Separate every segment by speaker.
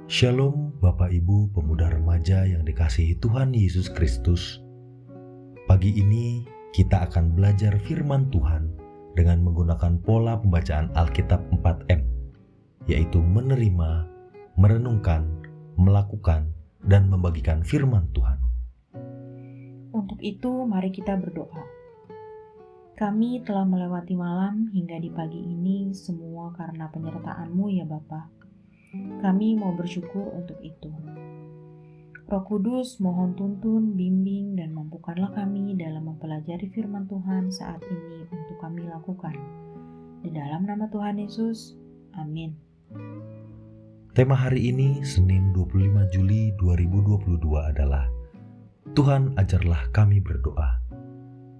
Speaker 1: Shalom Bapak Ibu pemuda remaja yang dikasihi Tuhan Yesus Kristus. Pagi ini kita akan belajar firman Tuhan dengan menggunakan pola pembacaan Alkitab 4M, yaitu menerima, merenungkan, melakukan, dan membagikan firman Tuhan.
Speaker 2: Untuk itu mari kita berdoa. Kami telah melewati malam hingga di pagi ini semua karena penyertaan-Mu ya Bapa. Kami mau bersyukur untuk itu. Roh Kudus mohon tuntun, bimbing, dan mampukanlah kami dalam mempelajari firman Tuhan saat ini untuk kami lakukan. Di dalam nama Tuhan Yesus, amin.
Speaker 1: Tema hari ini, Senin 25 Juli 2022 adalah Tuhan ajarlah kami berdoa.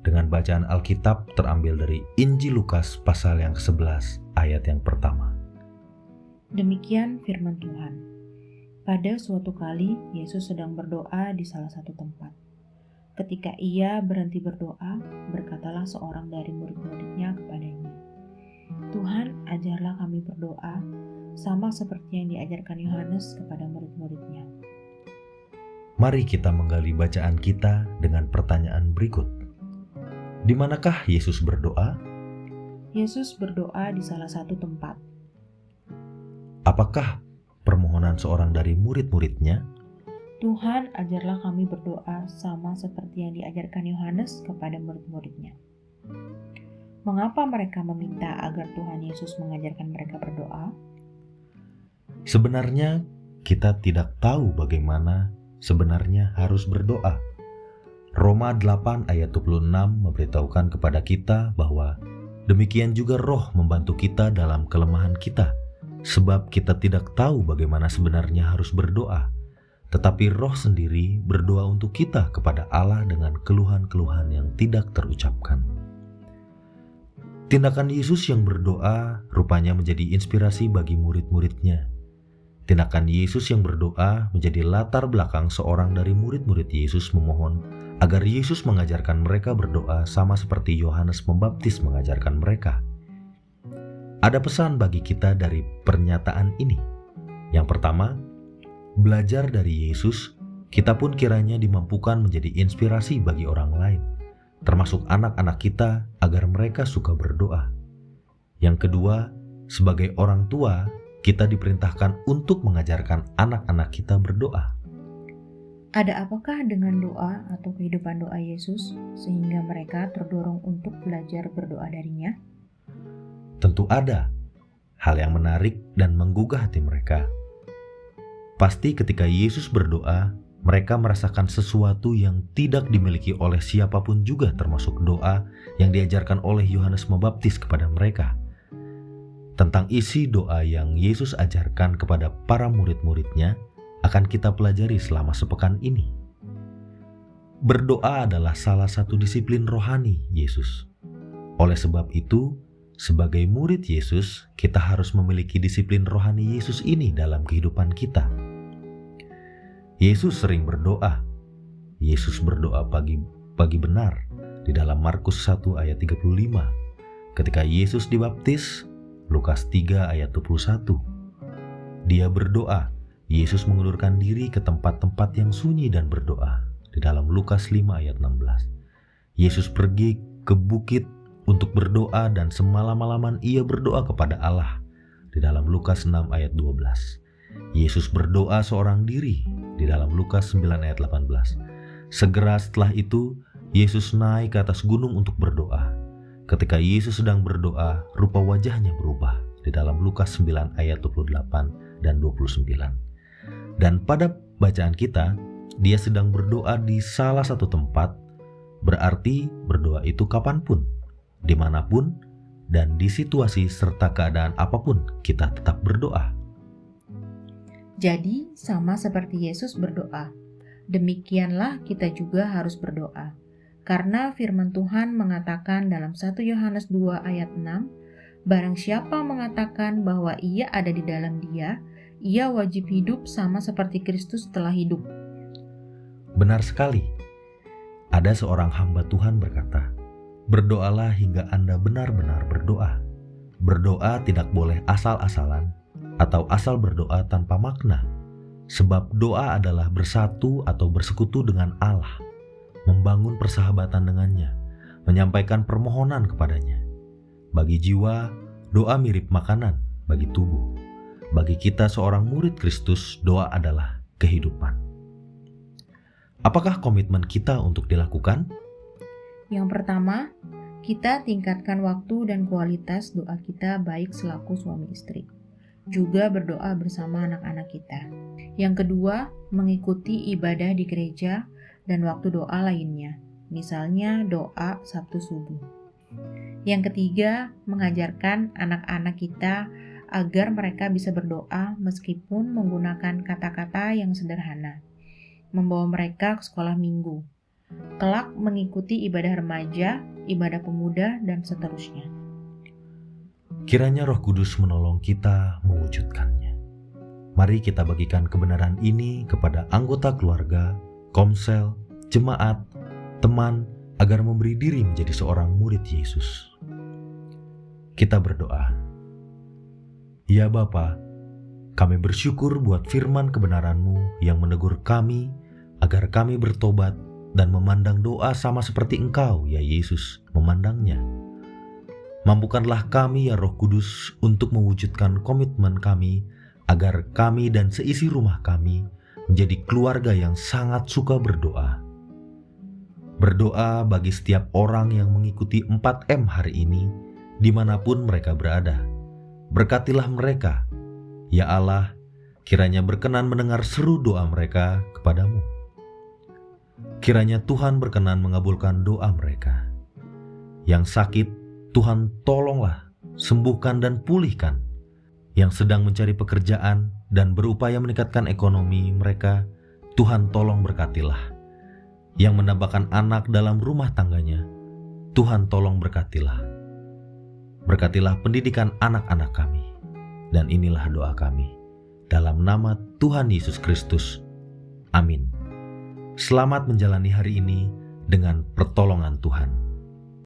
Speaker 1: Dengan bacaan Alkitab terambil dari Injil Lukas pasal yang ke-11 ayat yang pertama.
Speaker 2: Demikian firman Tuhan. Pada suatu kali, Yesus sedang berdoa di salah satu tempat. Ketika ia berhenti berdoa, berkatalah seorang dari murid-muridnya kepadanya, Tuhan, ajarlah kami berdoa, sama seperti yang diajarkan Yohanes kepada murid-muridnya.
Speaker 1: Mari kita menggali bacaan kita dengan pertanyaan berikut. Di manakah Yesus berdoa?
Speaker 2: Yesus berdoa di salah satu tempat.
Speaker 1: Apakah permohonan seorang dari murid-muridnya?
Speaker 2: Tuhan, ajarlah kami berdoa sama seperti yang diajarkan Yohanes kepada murid-muridnya. Mengapa mereka meminta agar Tuhan Yesus mengajarkan mereka berdoa?
Speaker 1: Sebenarnya kita tidak tahu bagaimana sebenarnya harus berdoa. Roma 8 ayat 26 memberitahukan kepada kita bahwa demikian juga Roh membantu kita dalam kelemahan kita, sebab kita tidak tahu bagaimana sebenarnya harus berdoa, tetapi Roh sendiri berdoa untuk kita kepada Allah dengan keluhan-keluhan yang tidak terucapkan. Tindakan Yesus yang berdoa rupanya menjadi inspirasi bagi murid-muridnya. Tindakan Yesus yang berdoa menjadi latar belakang seorang dari murid-murid Yesus memohon agar Yesus mengajarkan mereka berdoa sama seperti Yohanes Pembaptis mengajarkan mereka. Ada pesan bagi kita dari pernyataan ini. Yang pertama, belajar dari Yesus, kita pun kiranya dimampukan menjadi inspirasi bagi orang lain, termasuk anak-anak kita agar mereka suka berdoa. Yang kedua, sebagai orang tua, kita diperintahkan untuk mengajarkan anak-anak kita berdoa.
Speaker 2: Ada apakah dengan doa atau kehidupan doa Yesus sehingga mereka terdorong untuk belajar berdoa darinya?
Speaker 1: Tentu ada hal yang menarik dan menggugah hati mereka. Pasti ketika Yesus berdoa, mereka merasakan sesuatu yang tidak dimiliki oleh siapapun juga, termasuk doa yang diajarkan oleh Yohanes Pembaptis kepada mereka. Tentang isi doa yang Yesus ajarkan kepada para murid-muridnya akan kita pelajari selama sepekan ini. Berdoa adalah salah satu disiplin rohani Yesus. Oleh sebab itu, sebagai murid Yesus, kita harus memiliki disiplin rohani Yesus ini dalam kehidupan kita. Yesus sering berdoa. Yesus berdoa pagi benar di dalam Markus 1 ayat 35. Ketika Yesus dibaptis, Lukas 3 ayat 21. Dia berdoa. Yesus mengundurkan diri ke tempat-tempat yang sunyi dan berdoa di dalam Lukas 5 ayat 16. Yesus pergi ke bukit untuk berdoa dan semalam-malaman ia berdoa kepada Allah di dalam Lukas 6 ayat 12. Yesus berdoa seorang diri di dalam Lukas 9 ayat 18. Segera setelah itu, Yesus naik ke atas gunung untuk berdoa. Ketika Yesus sedang berdoa, rupa wajahnya berubah di dalam Lukas 9 ayat 28 dan 29. Dan pada bacaan kita, dia sedang berdoa di salah satu tempat, berarti berdoa itu kapanpun, dimanapun, dan di situasi serta keadaan apapun kita tetap berdoa.
Speaker 2: Jadi, sama seperti Yesus berdoa, demikianlah kita juga harus berdoa. Karena firman Tuhan mengatakan dalam 1 Yohanes 2 ayat 6, barang siapa mengatakan bahwa ia ada di dalam dia, ia wajib hidup sama seperti Kristus telah hidup.
Speaker 1: Benar sekali. Ada seorang hamba Tuhan berkata, berdoalah hingga Anda benar-benar berdoa. Berdoa tidak boleh asal-asalan atau asal berdoa tanpa makna. Sebab doa adalah bersatu atau bersekutu dengan Allah, membangun persahabatan dengannya, menyampaikan permohonan kepadanya. Bagi jiwa, doa mirip makanan bagi tubuh. Bagi kita seorang murid Kristus, doa adalah kehidupan. Apakah komitmen kita untuk dilakukan?
Speaker 2: Yang pertama, kita tingkatkan waktu dan kualitas doa kita baik selaku suami istri. Juga berdoa bersama anak-anak kita. Yang kedua, mengikuti ibadah di gereja dan waktu doa lainnya. Misalnya doa Sabtu subuh. Yang ketiga, mengajarkan anak-anak kita agar mereka bisa berdoa meskipun menggunakan kata-kata yang sederhana. Membawa mereka ke sekolah minggu. Kelak mengikuti ibadah remaja, ibadah pemuda, dan seterusnya.
Speaker 1: Kiranya Roh Kudus menolong kita mewujudkannya. Mari kita bagikan kebenaran ini kepada anggota keluarga, komsel, jemaat, teman, agar memberi diri menjadi seorang murid Yesus. Kita berdoa. Ya Bapa, kami bersyukur buat firman kebenaran-Mu yang menegur kami agar kami bertobat dan memandang doa sama seperti Engkau, ya Yesus, memandangnya. Mampukanlah kami, ya Roh Kudus, untuk mewujudkan komitmen kami agar kami dan seisi rumah kami menjadi keluarga yang sangat suka berdoa. Berdoa bagi setiap orang yang mengikuti 4M hari ini, dimanapun mereka berada. Berkatilah mereka, ya Allah, kiranya berkenan mendengar seru doa mereka kepadamu. Kiranya Tuhan berkenan mengabulkan doa mereka. Yang sakit, Tuhan tolonglah, sembuhkan dan pulihkan. Yang sedang mencari pekerjaan dan berupaya meningkatkan ekonomi mereka, Tuhan tolong berkatilah. Yang menambahkan anak dalam rumah tangganya, Tuhan tolong berkatilah. Berkatilah pendidikan anak-anak kami. Dan inilah doa kami. Dalam nama Tuhan Yesus Kristus. Amin. Selamat menjalani hari ini dengan pertolongan Tuhan.